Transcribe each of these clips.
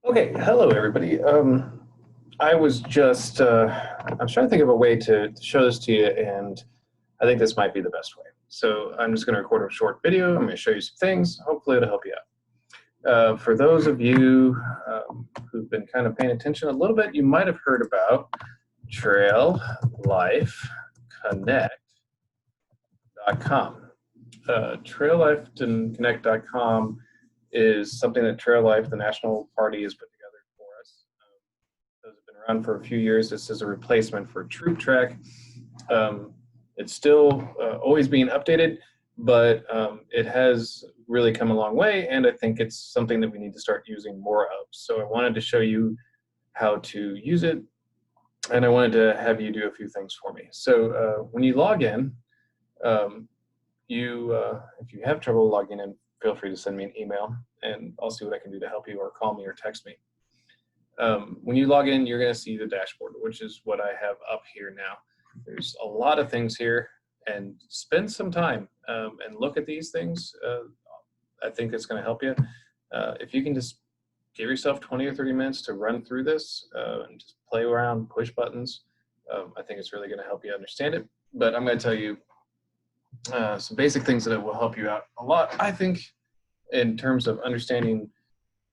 Okay, hello everybody. I was just, I'm trying to think of a way to show this to you, and I think this might be the best way. So I'm just going to record a short video. I'm going to show you some things. Hopefully it'll help you out. For those of you who've been kind of paying attention a little bit, you might have heard about TrailLifeConnect.com. TrailLifeConnect.com is something that Trail Life, the national party, has put together for us. Those have been around for a few years. This is a replacement for TroopTrack. It's still always being updated, but it has really come a long way, and I think it's something that we need to start using more of. So I wanted to show you how to use it, and I wanted to have you do a few things for me. So when you log in, if you have trouble logging in, feel free to send me an email, and I'll see what I can do to help you, or call me or text me. When you log in, you're going to see the dashboard, which is what I have up here now. There's a lot of things here, and spend some time and look at these things. I think it's going to help you. If you can just give yourself 20 or 30 minutes to run through this and just play around, push buttons, I think it's really going to help you understand it. But I'm going to tell you some basic things that will help you out a lot, I think, in terms of understanding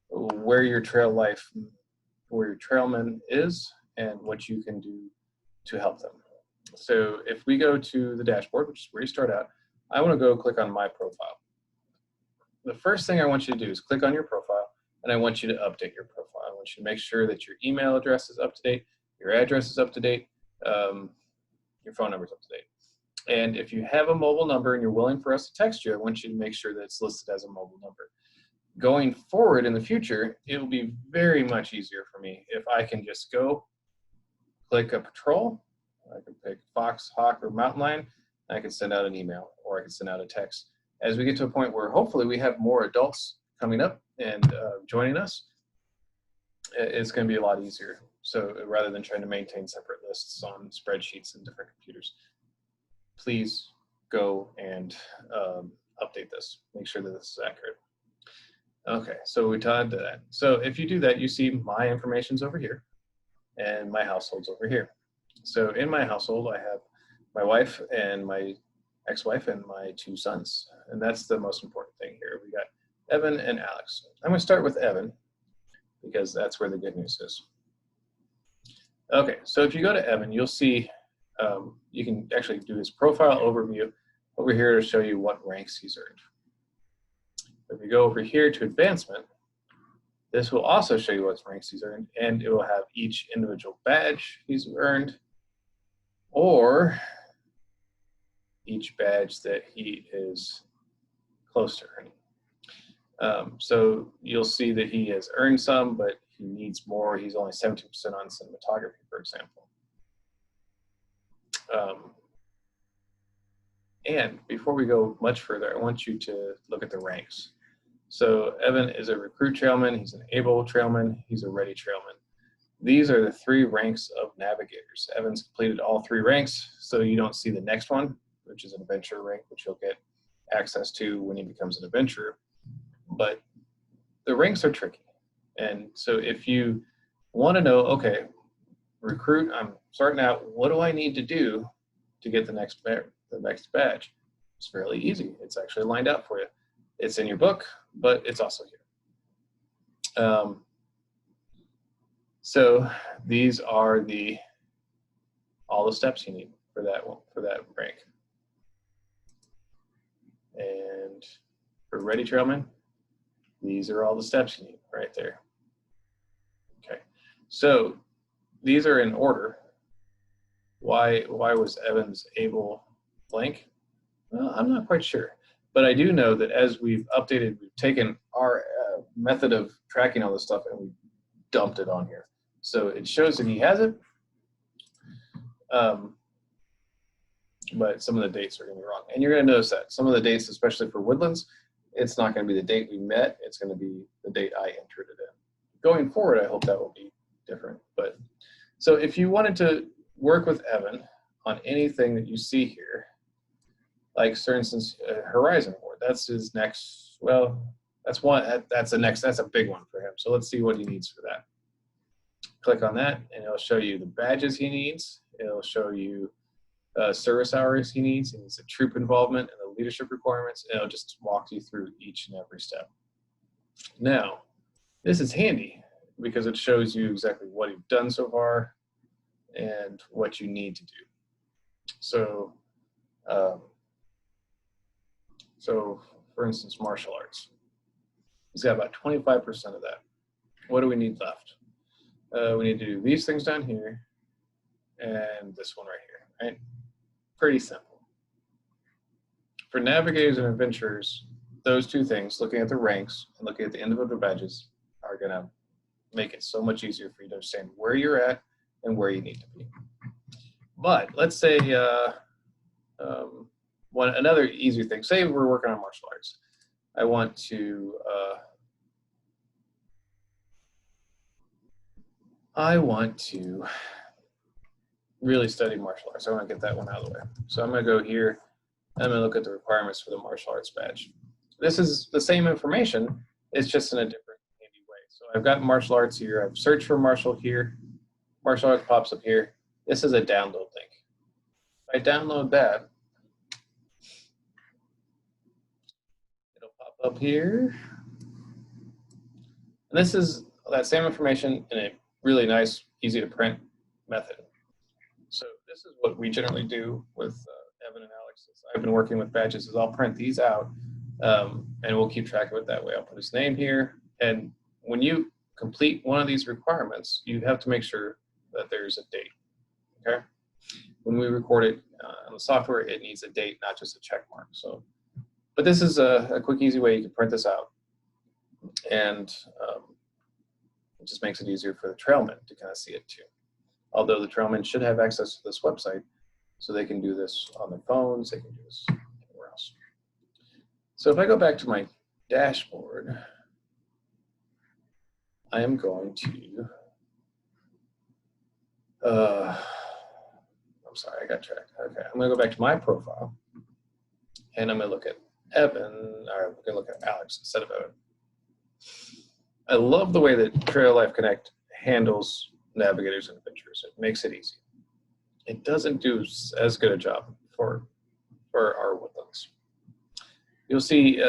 where your trailman is and what you can do to help them. So if we go to the dashboard, which is where you start out, I want to go click on my profile. The first thing I want you to do is click on your profile, and I want you to update your profile. I want you to make sure that your email address is up to date, your address is up to date, your phone number is up to date. And if you have a mobile number and you're willing for us to text you, I want you to make sure that it's listed as a mobile number. Going forward in the future, it will be very much easier for me if I can just go click a patrol. I can pick Fox, Hawk, or Mountain Lion, and I can send out an email, or I can send out a text. As we get to a point where hopefully we have more adults coming up and joining us, it's going to be a lot easier. So rather than trying to maintain separate lists on spreadsheets and different computers, please go and update this. Make sure that this is accurate. Okay, so we tied to that. So if you do that, you see my information's over here, and my household's over here. So in my household, I have my wife and my ex-wife and my 2 sons, and that's the most important thing here. We got Evan and Alex. I'm going to start with Evan because that's where the good news is. Okay, so if you go to Evan, you'll see you can actually do his profile overview over here to show you what ranks he's earned. If you go over here to advancement, this will also show you what ranks he's earned, and it will have each individual badge he's earned, or each badge that he is close to earning. So you'll see that he has earned some, but he needs more. He's only 70% on cinematography, for example. And before we go much further, I want you to look at the ranks. So Evan is a recruit trailman, he's an able trailman, he's a ready trailman. These are the 3 ranks of navigators. Evan's completed all 3 ranks, so you don't see the next one, which is an adventurer rank, which you'll get access to when he becomes an adventurer. But the ranks are tricky. And so if you want to know, okay, recruit, I'm starting out, what do I need to do to get the next badge? It's fairly easy. It's actually lined out for you. It's in your book, but it's also here. So these are all the steps you need for that rank. And for Ready Trailman, these are all the steps you need right there. Okay, so these are in order. Why was Evan's able blank? Well, I'm not quite sure. But I do know that as we've updated, we've taken our method of tracking all this stuff and we've dumped it on here. So it shows that he has it, but some of the dates are going to be wrong. And you're going to notice that. Some of the dates, especially for Woodlands, it's not going to be the date we met. It's going to be the date I entered it in. Going forward, I hope that will be different. But so if you wanted to work with Evan on anything that you see here, like for instance, Horizon Award, that's his next, well, That's one. That's the next. That's a big one for him. So let's see what he needs for that. Click on that, and it'll show you the badges he needs. It'll show you service hours he needs. He needs the troop involvement and the leadership requirements. And it'll just walk you through each and every step. Now, this is handy because it shows you exactly what you've done so far and what you need to do. So, for instance, martial arts. He's got about 25% of that. What do we need left? We need to do these things down here and this one right here, right? Pretty simple. For navigators and adventurers, those two things, looking at the ranks and looking at the individual badges, are going to make it so much easier for you to understand where you're at and where you need to be. But let's say another easier thing, say we're working on martial arts. I want to really study martial arts. I want to get that one out of the way. So I'm going to go here. I'm going to look at the requirements for the martial arts badge. This is the same information. It's just in a different handy way. So I've got martial arts here. I've searched for martial here. Martial arts pops up here. This is a download link. If I download that, it'll pop up here. And this is that same information in a really nice, easy to print method. So this is what we generally do with Evan and Alex. I've been working with badges is I'll print these out and we'll keep track of it that way. I'll put his name here. And when you complete one of these requirements, you have to make sure that there's a date, okay? When we record it on the software, it needs a date, not just a check mark. So, but this is a quick, easy way you can print this out. And it just makes it easier for the trailmen to kind of see it too. Although the trailmen should have access to this website, so they can do this on their phones, they can do this anywhere else. So if I go back to my dashboard, I am going to, I'm sorry, I got tracked. Okay, I'm gonna go back to my profile, and I'm gonna look at Evan, or I'm gonna look at Alex instead of Evan. I love the way that Trail Life Connect handles navigators and adventurers. It makes it easy. It doesn't do as good a job for our woodlands. You'll see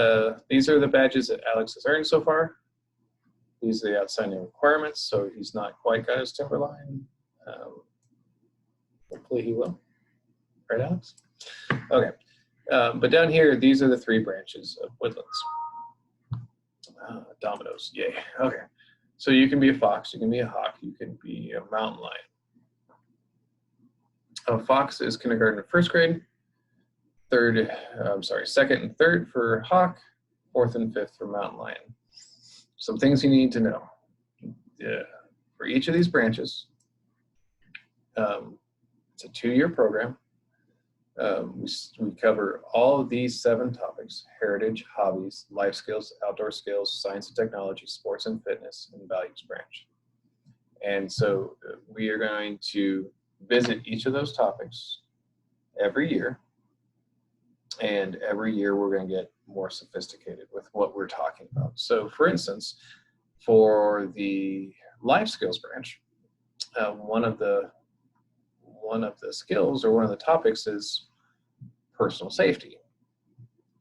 these are the badges that Alex has earned so far. These are the outstanding requirements, so he's not quite got his timberline. Hopefully he will. Right, Alex? Okay. But down here, these are the 3 branches of woodlands. Dominoes, yay. Okay. So you can be a fox, you can be a hawk, you can be a mountain lion. A fox is kindergarten and 1st grade. Second and third for hawk, 4th and 5th for mountain lion. Some things you need to know. For each of these branches, it's a 2-year program. We cover all of these 7 topics: heritage, hobbies, life skills, outdoor skills, science and technology, sports and fitness, and values branch. And so we are going to visit each of those topics every year. And every year we're going to get more sophisticated with what we're talking about. So for instance, for the life skills branch, one of the skills or one of the topics is personal safety.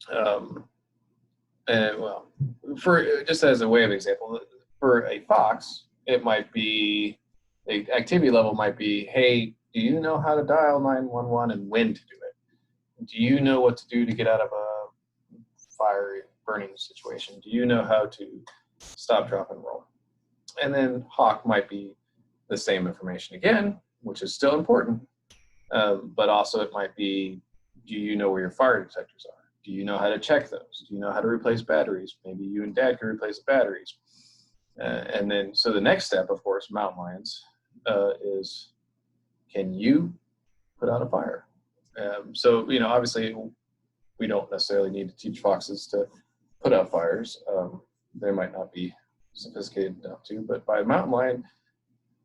And well, for just as a way of example, for a fox, it might be, the activity level might be, hey, do you know how to dial 911 and when to do it? Do you know what to do to get out of a fire burning situation? Do you know how to stop, drop, and roll? And then hawk might be the same information again, which is still important, but also it might be, do you know where your fire detectors are? Do you know how to check those? Do you know how to replace batteries? Maybe you and Dad can replace the batteries. And then, so the next step, of course, mountain lions, is, can you put out a fire? So, you know, obviously we don't necessarily need to teach foxes to put out fires. They might not be sophisticated enough to, but by mountain lion,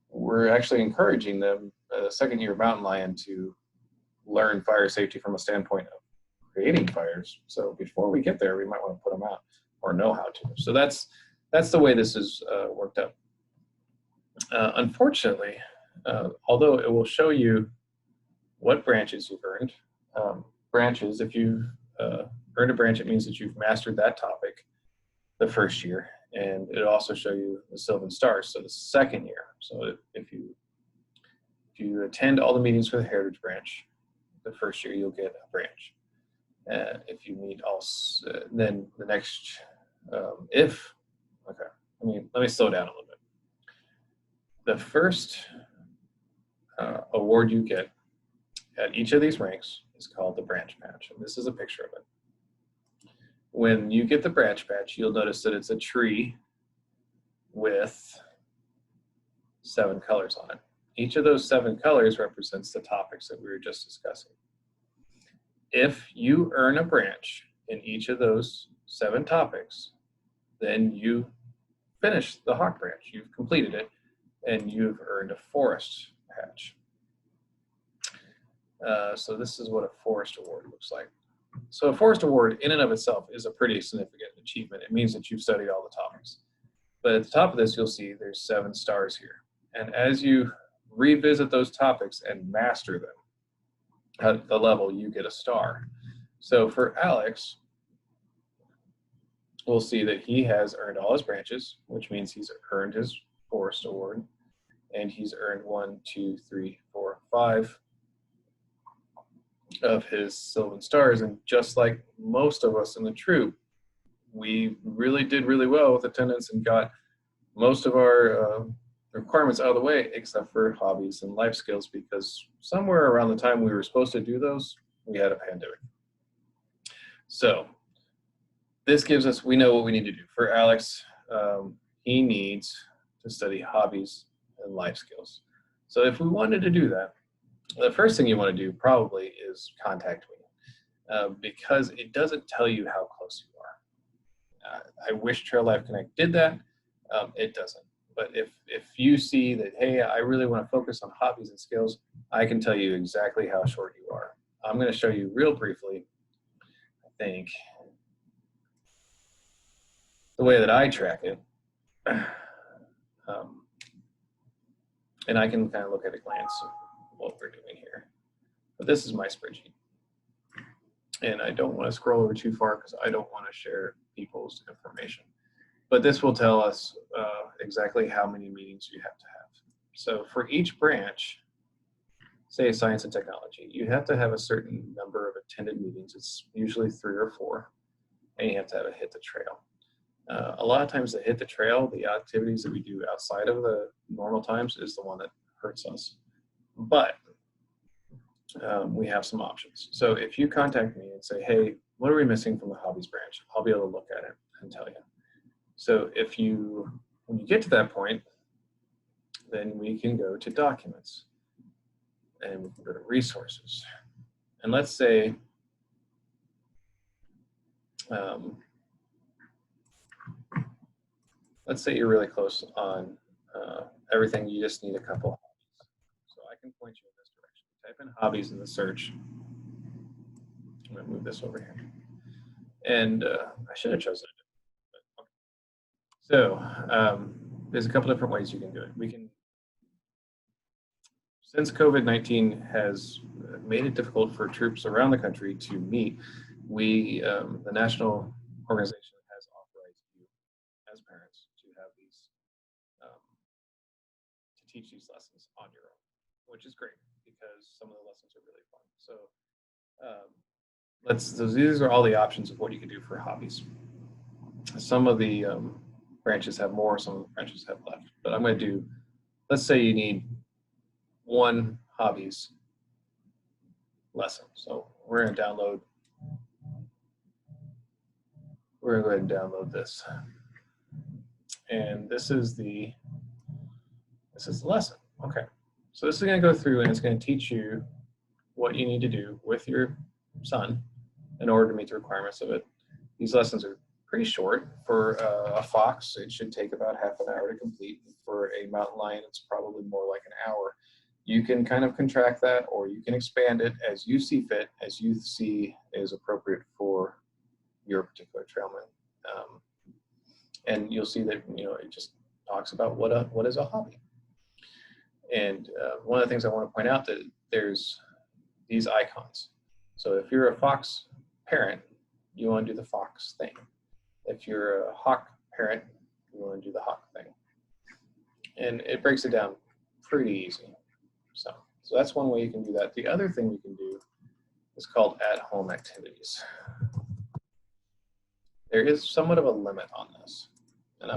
we're actually encouraging them, second-year mountain lion, to learn fire safety from a standpoint of creating fires. So before we get there, we might want to put them out. or know how to. So that's the way this is worked out. Unfortunately, although it will show you what branches you've earned, branches, if you've earned a branch, it means that you've mastered that topic the first year, and it'll also show you the Sylvan Stars, so the second year. So if you attend all the meetings for the Heritage Branch, the first year you'll get a branch. If you meet all, then the next, okay, let me slow down a little bit. The first award you get at each of these ranks is called the branch patch, and this is a picture of it. When you get the branch patch, you'll notice that it's a tree with 7 colors on it. Each of those 7 colors represents the topics that we were just discussing. If you earn a branch in each of those 7 topics, then you finish the Hawk branch. You've completed it, and you've earned a forest patch. So this is what a forest award looks like. So a forest award in and of itself is a pretty significant achievement. It means that you've studied all the topics. But at the top of this, you'll see there's 7 stars here. And as you revisit those topics and master them at the level, you get a star. So for Alex, we'll see that he has earned all his branches, which means he's earned his forest award. And he's earned 1, 2, 3, 4, 5 of his Sylvan Stars. And just like most of us in the troop, we really did really well with attendance and got most of our requirements out of the way, except for hobbies and life skills, because somewhere around the time we were supposed to do those, we had a pandemic. So this gives us, we know what we need to do. For Alex, he needs to study hobbies and life skills. So if we wanted to do that, the first thing you want to do probably is contact me, because it doesn't tell you how close you are. I wish Trail Life Connect did that. It doesn't. But if you see that, hey, I really want to focus on hobbies and skills, I can tell you exactly how short you are. I'm going to show you real briefly, I think, the way that I track it. And I can kind of look at a glance of what we're doing here. But this is my spreadsheet. And I don't want to scroll over too far because I don't want to share people's information. But this will tell us exactly how many meetings you have to have. So for each branch, say science and technology, you have to have a certain number of attended meetings. It's usually 3 or 4, and you have to have a hit the trail. A lot of times the hit the trail, the activities that we do outside of the normal times, is the one that hurts us. But we have some options. So if you contact me and say, hey, what are we missing from the hobbies branch? I'll be able to look at it and tell you. So when you get to that point, then we can go to documents and we can go to resources. And let's say, you're really close on everything. You just need a couple hobbies. So I can point you in this direction. Type in hobbies in the search. I'm going to move this over here. And I should have chosen it. So there's a couple different ways you can do it. Since COVID-19 has made it difficult for troops around the country to meet, the national organization has authorized you as parents to have these, to teach these lessons on your own, which is great because some of the lessons are really fun. So these are all the options of what you can do for hobbies. Some of the branches have more, some of the branches have left. But I'm going to do, let's say you need 1 hobbies lesson. So we're going to go ahead and download this. And this is the lesson. Okay. So this is going to go through and it's going to teach you what you need to do with your son in order to meet the requirements of it. These lessons are pretty short. For a fox, it should take about half an hour to complete. For a mountain lion, it's probably more like an hour. You can kind of contract that, or you can expand it as you see fit, as you see is appropriate for your particular trailman. And you'll see that, it just talks about what is a hobby. And one of the things I want to point out that there's these icons. So if you're a fox parent, you want to do the fox thing. If you're a hawk parent, you want to do the hawk thing. And it breaks it down pretty easy. So that's one way you can do that. The other thing you can do is called at-home activities. There is somewhat of a limit on this, and I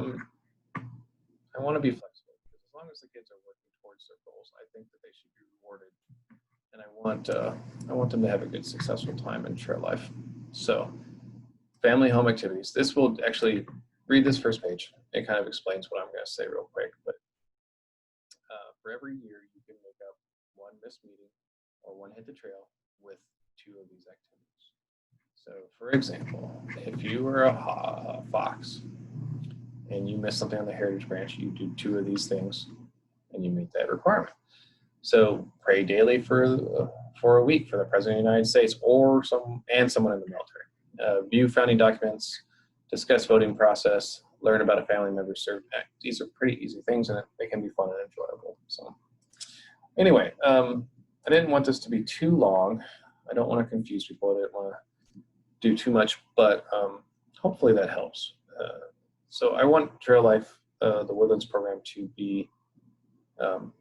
want to be flexible, because as long as the kids are working towards their goals, I think that they should be rewarded, and I want them to have a good, successful time and share life. So, family home activities. This will actually read this first page. It kind of explains what I'm going to say real quick, but for every year, you can make up one missed meeting or one hit the trail with 2 of these activities. So, for example, if you were a fox and you miss something on the Heritage Branch, you do 2 of these things and you meet that requirement. So pray daily for a week for the President of the United States or someone in the military. View founding documents, discuss voting process, learn about a family member served. These are pretty easy things, and they can be fun and enjoyable. So anyway, I didn't want this to be too long. I don't want to confuse people. I didn't want to do too much, but hopefully that helps. So I want Trail Life, the Woodlands program, to be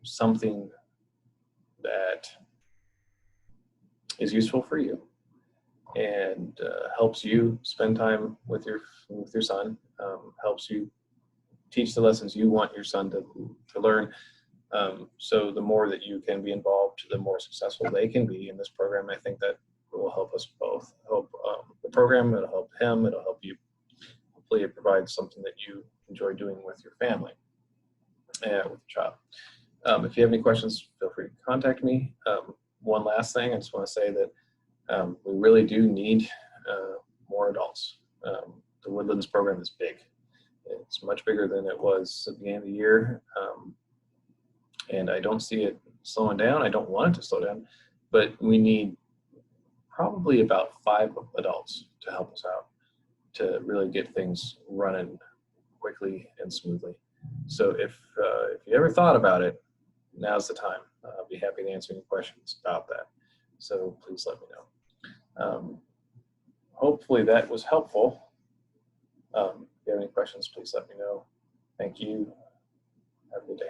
something that is useful for you and helps you spend time with your son, helps you teach the lessons you want your son to learn. So the more that you can be involved, the more successful they can be in this program. I think that will help us both. Help the program, it'll help him, it'll help you. Hopefully it provides something that you enjoy doing with your family and with your child. If you have any questions, feel free to contact me. One last thing, I just want to say that we really do need more adults. The Woodlands program is big. It's much bigger than it was at the beginning of the year. And I don't see it slowing down. I don't want it to slow down, but we need probably about 5 adults to help us out to really get things running quickly and smoothly. So if you ever thought about it, now's the time. I'll be happy to answer any questions about that. So please let me know. Hopefully that was helpful. If you have any questions, please let me know. Thank you. Have a good day.